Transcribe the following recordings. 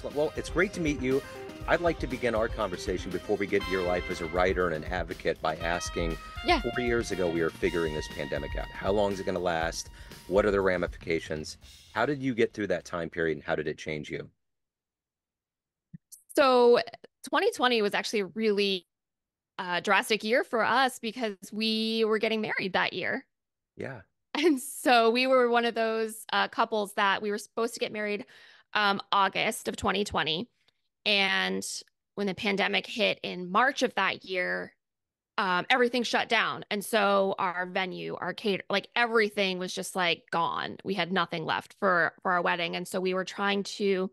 Excellent. Well, it's great to meet you. I'd like to begin our conversation before we get to your life as a writer and an advocate by asking, Yeah. 4 years ago, we were figuring this pandemic out. How long is it going to last? What are the ramifications? How did you get through that time period and how did it change you? So 2020 was actually a really drastic year for us because we were getting married that year. Yeah. And so we were one of those couples that we were supposed to get married August of 2020. And when the pandemic hit in March of that year, everything shut down. And so our venue, our cater, like everything was just like gone. We had nothing left for our wedding. And so we were trying to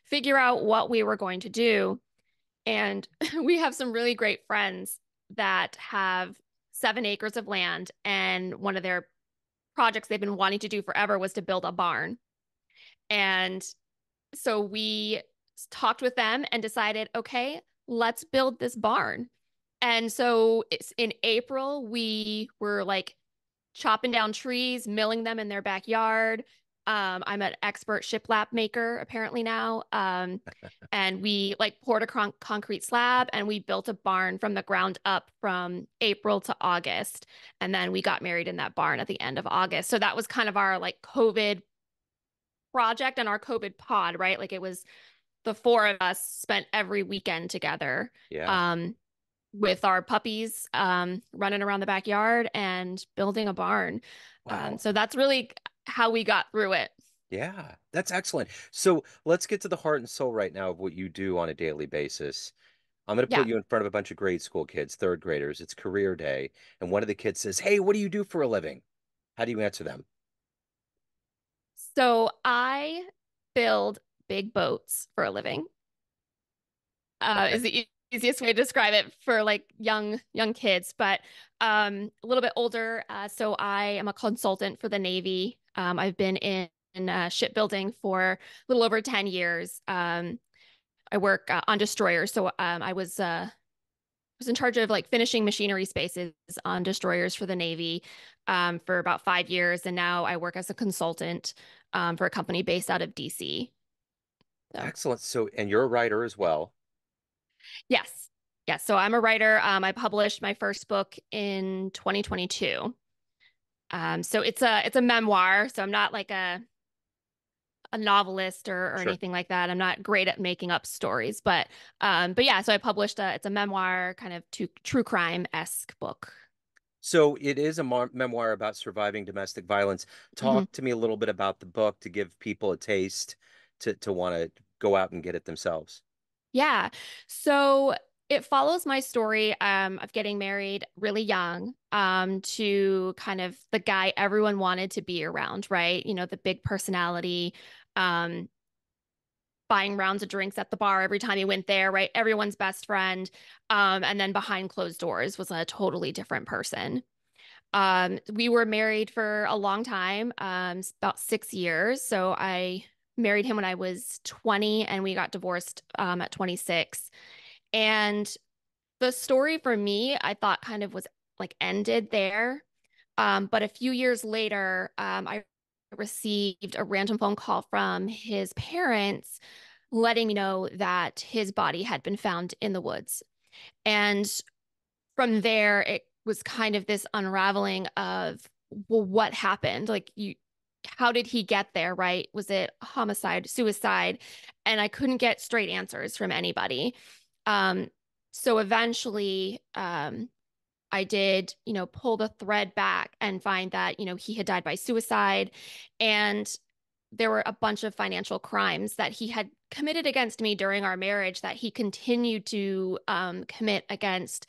figure out what we were going to do. And we have some really great friends that have 7 acres of land. And one of their projects they've been wanting to do forever was to build a barn. And so we talked with them and decided, okay, let's build this barn. And so it's in April, we were like chopping down trees, milling them in their backyard. I'm an expert shiplap maker apparently now. And we like poured a concrete slab and we built a barn from the ground up from April to August. And then we got married in that barn at the end of August. So that was kind of our like COVID project and our COVID pod, right? Like it was the four of us spent every weekend together. Yeah. Um, with our puppies running around the backyard and building a barn. Wow. So that's really how we got through it. Yeah. That's excellent. So let's get to the heart and soul right now of what you do on a daily basis. I'm going to put Yeah. you in front of a bunch of grade school kids, third graders. It's career day. And one of the kids says, "Hey, what do you do for a living?" How do you answer them? So I build big boats for a living. Okay. Is the easiest way to describe it for like young kids, but a little bit older. So I am a consultant for the Navy. I've been in shipbuilding for a little over 10 years. I work on destroyers, so I was in charge of like finishing machinery spaces on destroyers for the Navy for about 5 years, and now I work as a consultant for a company based out of DC. So Excellent. So, and you're a writer as well. yes, yes. So I'm a writer. I published my first book in 2022. So it's a memoir. So I'm not like a novelist or Sure. anything like that. I'm not great at making up stories, but yeah. So I published it's a memoir, kind of true crime-esque book. So it is a memoir about surviving domestic violence. Mhm. Talk to me a little bit about the book to give people a taste to want to go out and get it themselves. Yeah. So it follows my story of getting married really young to kind of the guy everyone wanted to be around, right? You know, the big personality, um, buying rounds of drinks at the bar every time he went there, right? Everyone's best friend. And then behind closed doors was a totally different person. We were married for a long time, about 6 years. So I married him when I was 20 and we got divorced at 26. And the story for me, I thought kind of was like ended there. But a few years later, I received a random phone call from his parents letting me know that his body had been found in the woods. And from there, it was kind of this unraveling of, well, what happened? Like, how did he get there, right? Was it homicide, suicide? And I couldn't get straight answers from anybody. Um, so eventually, I did, pull the thread back and find that, he had died by suicide. And there were a bunch of financial crimes that he had committed against me during our marriage that he continued to commit against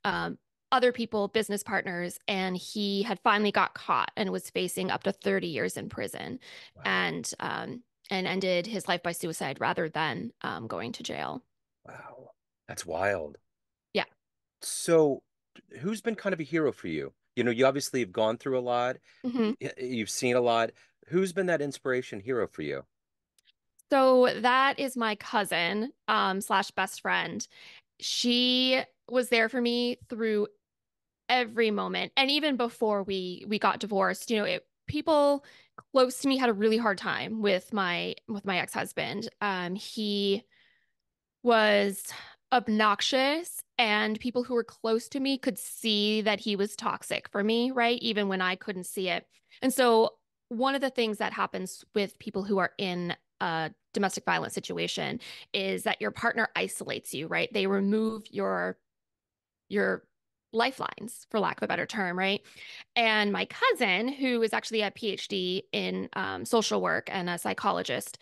um, other people, business partners, and he had finally got caught and was facing up to 30 years in prison, Wow. and ended his life by suicide rather than going to jail. Wow. That's wild. Yeah. So, who's been kind of a hero for you? You obviously have gone through a lot. Mhm. You've seen a lot. Who's been that inspiration hero for you? So that is my cousin, slash best friend. She was there for me through every moment, and even before we got divorced. people close to me had a really hard time with my ex-husband. He was obnoxious, and people who were close to me could see that he was toxic for me, right? Even when I couldn't see it. And so one of the things that happens with people who are in a domestic violence situation is that your partner isolates you, right? They remove your lifelines, for lack of a better term, right? And my cousin, who is actually a PhD in social work and a psychologist,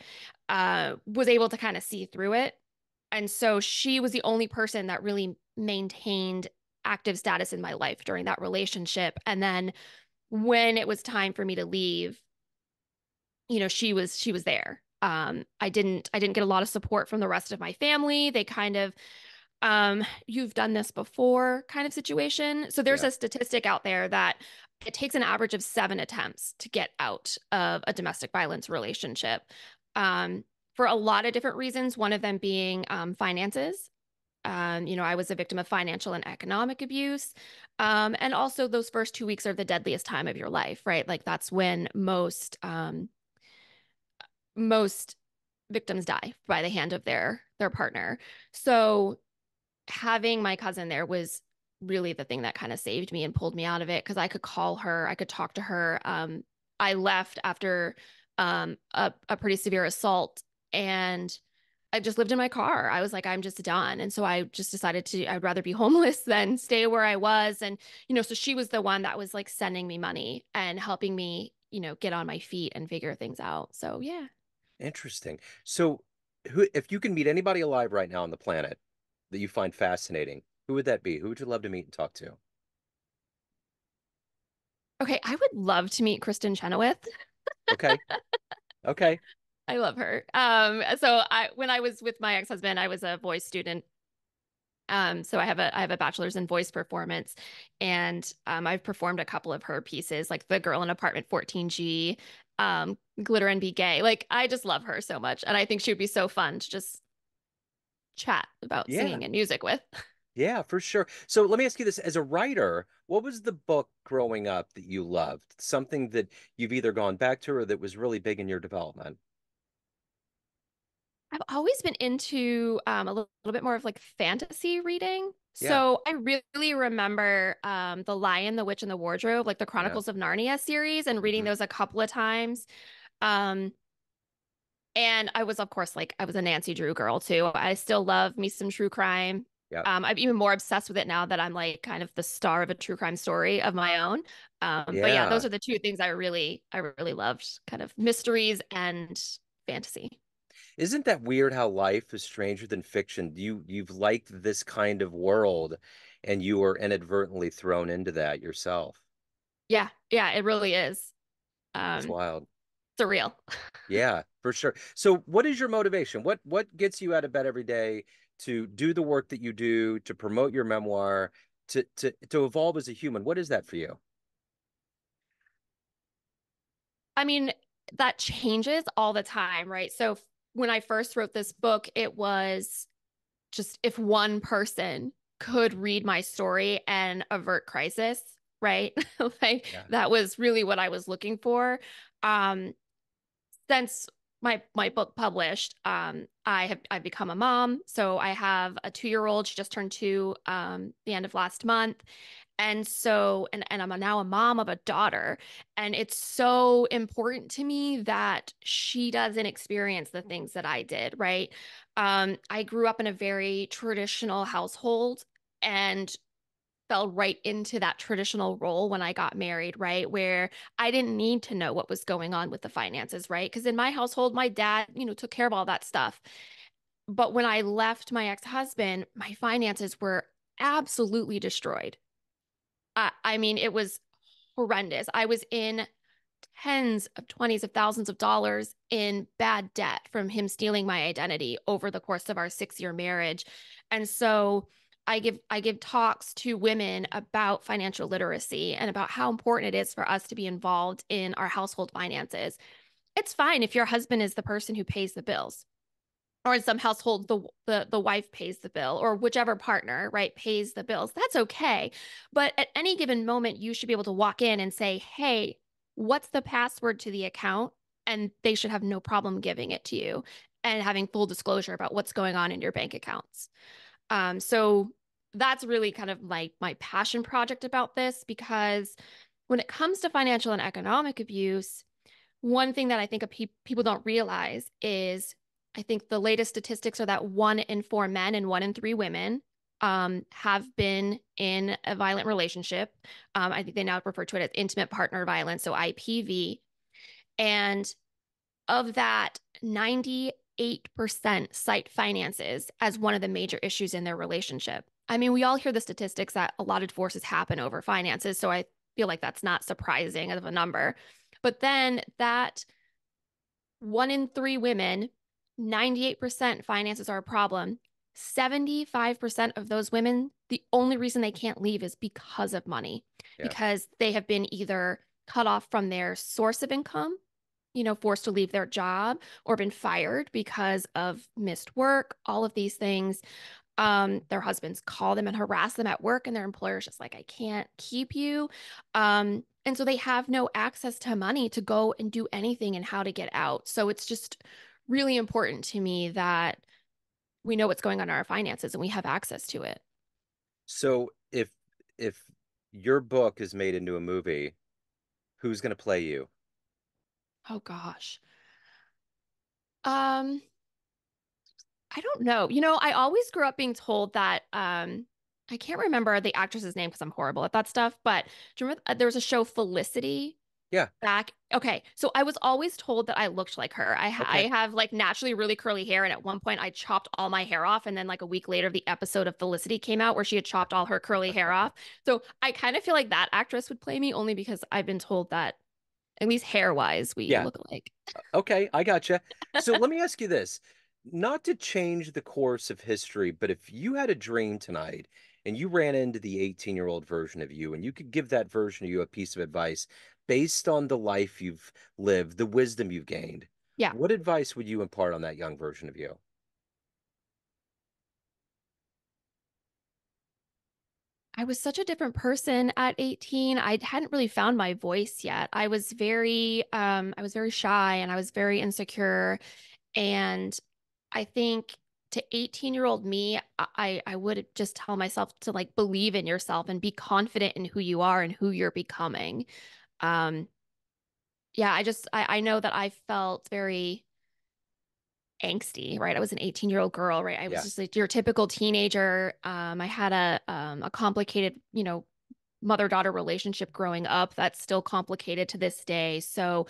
was able to kind of see through it. And so she was the only person that really maintained active status in my life during that relationship. And then when it was time for me to leave, she was there. I didn't get a lot of support from the rest of my family. They kind of you've done this before kind of situation. So there's Yeah. a statistic out there that it takes an average of 7 attempts to get out of a domestic violence relationship, um, for a lot of different reasons. One of them being finances. I was a victim of financial and economic abuse. And also those first 2 weeks are the deadliest time of your life, right? Like that's when most victims die by the hand of their partner. So having my cousin there was really the thing that kind of saved me and pulled me out of it because I could call her, I could talk to her. I left after a pretty severe assault, and I just lived in my car. I was like, I'm just done. And so I just decided I'd rather be homeless than stay where I was. And, so she was the one that was like sending me money and helping me, get on my feet and figure things out. So yeah. Interesting. So, if you can meet anybody alive right now on the planet that you find fascinating, who would that be? Who would you love to meet and talk to? Okay, I would love to meet Kristen Chenoweth. Okay. Okay. I love her. When I was with my ex-husband, I was a voice student. So I have a bachelor's in voice performance, and I've performed a couple of her pieces, like The Girl in Apartment 14G, Glitter and Be Gay. Like I just love her so much, and I think she would be so fun to just chat about Yeah. singing and music with. Yeah, for sure. So let me ask you this. As a writer, what was the book growing up that you loved? Something that you've either gone back to or that was really big in your development? I've always been into a little bit more of like fantasy reading. Yeah. So I really remember The Lion, the Witch, and the Wardrobe, like the Yeah. Chronicles of Narnia series, and reading Hmm. those a couple of times. Um, and I was, of course, like I was a Nancy Drew girl too. I still love me some true crime. Yeah. I'm even more obsessed with it now that I'm like kind of the star of a true crime story of my own. But yeah, those Yeah. are the two things I really loved, kind of mysteries and fantasy. Isn't that weird how life is stranger than fiction? You've liked this kind of world and you were inadvertently thrown into that yourself. Yeah, yeah, it really is. That's Um, wild. Surreal. Yeah, for sure. So what is your motivation? What gets you out of bed every day to do the work that you do, to promote your memoir, to evolve as a human? What is that for you? I mean, that changes all the time, right? So when I first wrote this book, it was just if one person could read my story and avert crisis, right? Like Yeah. that was really what I was looking for. Um, since my book published, I've become a mom. So I have a 2-year-old. She just turned 2 the end of last month. And so and I'm now a mom of a daughter. And it's so important to me that she doesn't experience the things that I did, right? I grew up in a very traditional household and fell right into that traditional role when I got married, right? Where I didn't need to know what was going on with the finances, right? Because in my household, my dad, took care of all that stuff. But when I left my ex-husband, my finances were absolutely destroyed. I mean, it was horrendous. I was in tens of twenties of thousands of dollars in bad debt from him stealing my identity over the course of our 6-year marriage. And so I give talks to women about financial literacy and about how important it is for us to be involved in our household finances. It's fine if your husband is the person who pays the bills. Or in some households, the wife pays the bill, or whichever partner, right, pays the bills. That's okay. But at any given moment, you should be able to walk in and say, "Hey, what's the password to the account, and they should have no problem giving it to you and having full disclosure about what's going on in your bank accounts. So that's really kind of my passion project about this, because when it comes to financial and economic abuse, one thing that I think people don't realize is, I think the latest statistics are that 1 in 4 men and 1 in 3 women have been in a violent relationship. I think they now refer to it as intimate partner violence, so IPV. And of that, 98% cite finances as one of the major issues in their relationship. I mean, we all hear the statistics that a lot of divorces happen over finances, so I feel like that's not surprising of a number. But then that 1 in 3 women, 98% finances are a problem. 75% of those women, the only reason they can't leave is because of money, Yeah. because they have been either cut off from their source of income, forced to leave their job, or been fired because of missed work, all of these things. Their husbands call them and harass them at work, and their employer's just like, I can't keep you. And so they have no access to money to go and do anything and how to get out. So it's just really important to me that we know what's going on in our finances and we have access to it. So if your book is made into a movie, who's going to play you? Oh gosh. Um, I don't know. I always grew up being told that I can't remember the actress's name because I'm horrible at that stuff, but do you remember there was a show Felicity Yeah. back? Okay, so I was always told that I looked like her. I Okay. have like naturally really curly hair, and at one point I chopped all my hair off, and then like a week later the episode of Felicity came out where she had chopped all her curly hair off. So I kind of feel like that actress would play me, only because I've been told that at least hair wise we Yeah. look alike. Okay, I gotcha. So let me ask you this. Not to change the course of history, but if you had a dream tonight and you ran into the 18-year-old version of you and you could give that version of you a piece of advice based on the life you've lived, the wisdom you've gained, Yeah. what advice would you impart on that young version of you? I was such a different person at 18. I hadn't really found my voice yet. I was very shy and I was very insecure. And I think to 18-year-old me, I would just tell myself to like believe in yourself and be confident in who you are and who you're becoming. Um, yeah, I know that I felt very angsty, right? I was an 18-year-old girl, right? I was Yeah. just like your typical teenager. I had a complicated, mother-daughter relationship growing up that's still complicated to this day. So,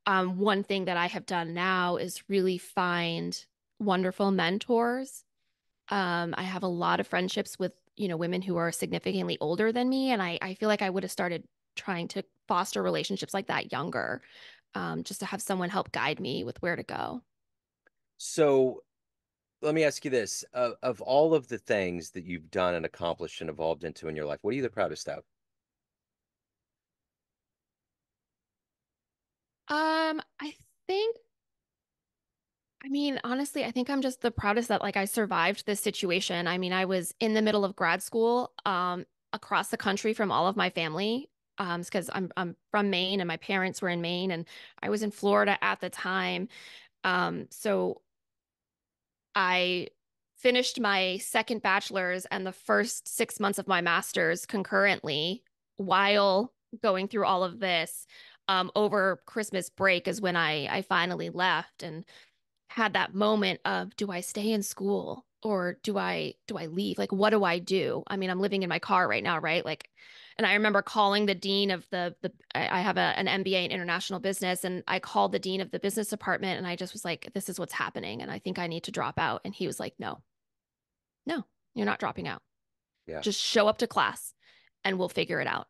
one thing that I have done now is really find wonderful mentors. I have a lot of friendships with, women who are significantly older than me, and I feel like I would have started trying to foster relationships like that younger, just to have someone help guide me with where to go. So let me ask you this. Of all of the things that you've done and accomplished and evolved into in your life, what are you the proudest of? I think I mean, honestly, I think I'm just the proudest that like I survived this situation. I mean, I was in the middle of grad school, across the country from all of my family, because I'm from Maine and my parents were in Maine and I was in Florida at the time. So I finished my second bachelor's and the first 6 months of my master's concurrently while going through all of this. Over Christmas break is when I finally left and had that moment of, do I stay in school or do I leave? Like, what do I do? I mean, I'm living in my car right now, right? Like, and I remember calling the dean of I have an MBA in international business, and I called the dean of the business department, and I just was like, this is what's happening, and I think I need to drop out. And he was like, no, no, you're not dropping out. Yeah. Just show up to class, and we'll figure it out.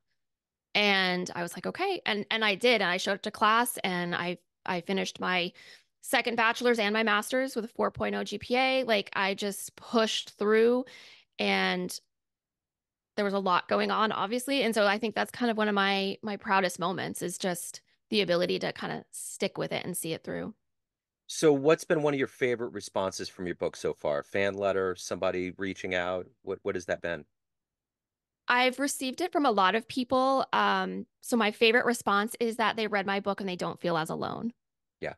And I was like, okay. And I did. And I showed up to class and I finished my second bachelor's and my master's with a 4.0 GPA. Like I just pushed through, and there was a lot going on, obviously. And so I think that's kind of one of my proudest moments, is just the ability to kind of stick with it and see it through. So what's been one of your favorite responses from your book so far? Fan letter, somebody reaching out? What has that been? I've received it from a lot of people. So my favorite response is that they read my book and they don't feel as alone. Yeah.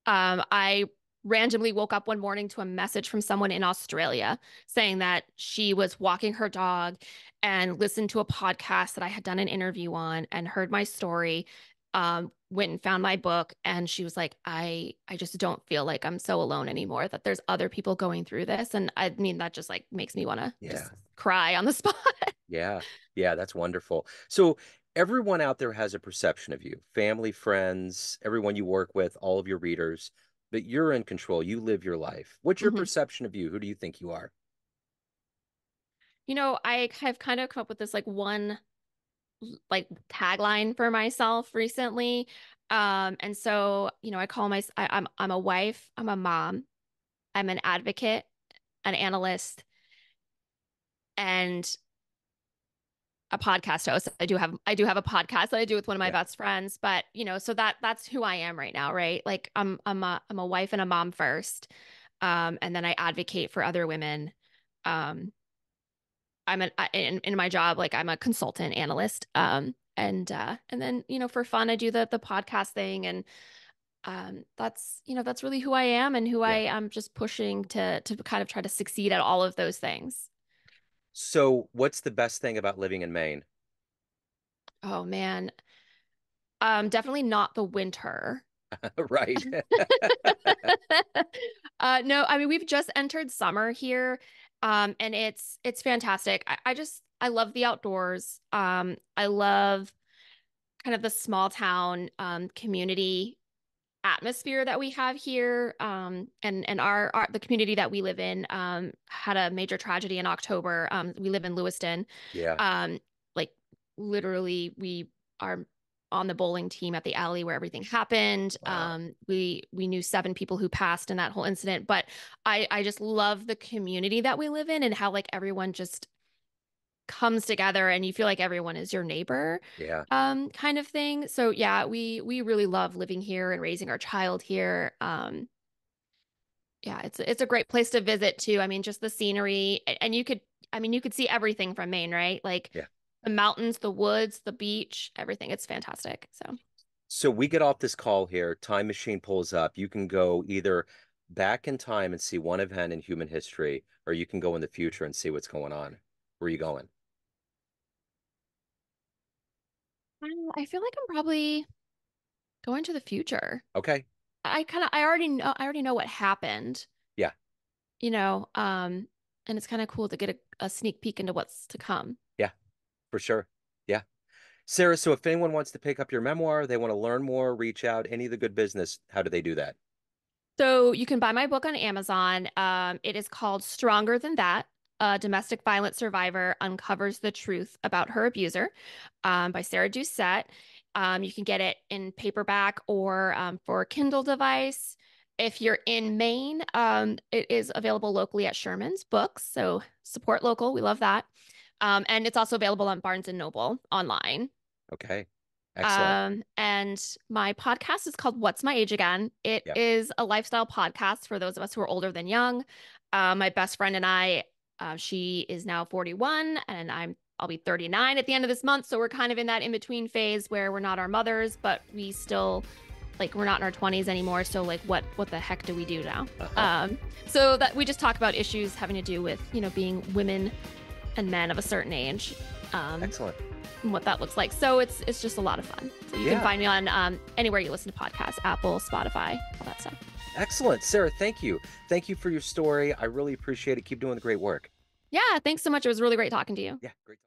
I randomly woke up one morning to a message from someone in Australia saying that she was walking her dog and listened to a podcast that I had done an interview on and heard my story, went and found my book, and she was like, I just don't feel like I'm so alone anymore, that there's other people going through this. And I mean, that just like makes me want to Yeah. just cry on the spot. Yeah. Yeah, that's wonderful. So everyone out there has a perception of you, family, friends, everyone you work with, all of your readers, but you're in control. You live your life. What's your Mhm. perception of you? Who do you think you are? I have kind of come up with this like one like tagline for myself recently. And so, I call I'm a wife, I'm a mom, I'm an advocate, an analyst, and a podcast host. I do have a podcast that I do with one of my Yeah. best friends, but so that's who I am right now, right? Like I'm a wife and a mom first. And then I advocate for other women. Um, in my job, like I'm a consultant analyst. And then, for fun, I do the podcast thing. And that's really who I am and who I Yeah. am just pushing to kind of try to succeed at all of those things. So what's the best thing about living in Maine? Oh man. Definitely not the winter. Right. No, I mean we've just entered summer here. And it's fantastic. I love the outdoors. I love kind of the small town community atmosphere that we have here. And our the community that we live in had a major tragedy in October. We live in Lewiston. Yeah. Um, like literally, we are on the bowling team at the alley where everything happened. Wow. We knew 7 people who passed in that whole incident, but I just love the community that we live in and how like everyone just comes together and you feel like everyone is your neighbor, Yeah. kind of thing. So yeah, we really love living here and raising our child here. Yeah, it's a great place to visit too. I mean, just the scenery, and you could see everything from Maine, right? Like Yeah. the mountains, the woods, the beach, everything. It's fantastic. So So we get off this call here, time machine pulls up. You can go either back in time and see one event in human history, or you can go in the future and see what's going on. Where are you going? I feel like I'm probably going to the future. Okay. I already know what happened, Yeah. you know, um, and it's kind of cool to get a sneak peek into what's to come. Yeah, for sure. Yeah. Sarah, so if anyone wants to pick up your memoir, they want to learn more, reach out, any of the good business, how do they do that? So you can buy my book on Amazon. It is called Stronger Than That. A domestic violence survivor uncovers the truth about her abuser, by Sarah Doucette. You can get it in paperback or for a Kindle device. If you're in Maine, it is available locally at Sherman's Books. So support local. We love that. And it's also available on Barnes and Noble online. Okay. Excellent. And my podcast is called What's My Age Again? It Yeah. is a lifestyle podcast for those of us who are older than young. My best friend and I, she is now 41 and I'll be 39 at the end of this month. So we're kind of in that in-between phase where we're not our mothers, but we still like we're not in our 20s anymore. So like what the heck do we do now? Uh-huh. So that we just talk about issues having to do with, being women and men of a certain age. Um, Excellent. and what that looks like. So it's just a lot of fun. So you can Yeah. find me on anywhere you listen to podcasts, Apple, Spotify, all that stuff. Excellent. Sarah, thank you. Thank you for your story. I really appreciate it. Keep doing the great work. Yeah, thanks so much. It was really great talking to you. Yeah, great.